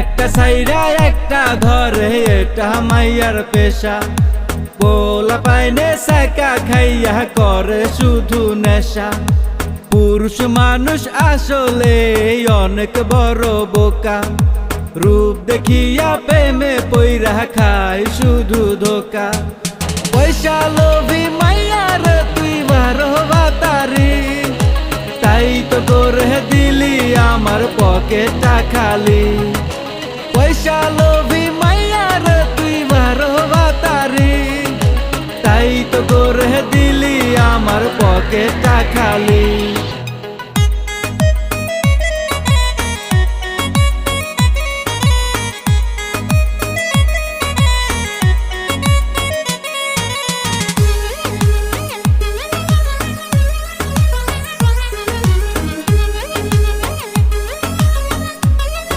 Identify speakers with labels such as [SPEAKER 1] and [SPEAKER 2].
[SPEAKER 1] একটা সাইরা একটা ধরে এটা মাইয়ার পেশা। পোলা পাইনে সাকা খাইয়া করে শুধু নেশা। পুরুষ মানুষ আসলে অনেক বড় বোকা, রূপ দেখিয়া প্রেমে পইরা খায় শুধু ধোকা। পয়সা লোভী মাইয়ার তুই বারো বাতারি, তাই তো করে দিলি আমার পকেটটা খালি। পয়সা লোভী মাইয়ার তুই বারো বাতারি, তাই তো করে দিলি আমার পকেটটা খালি।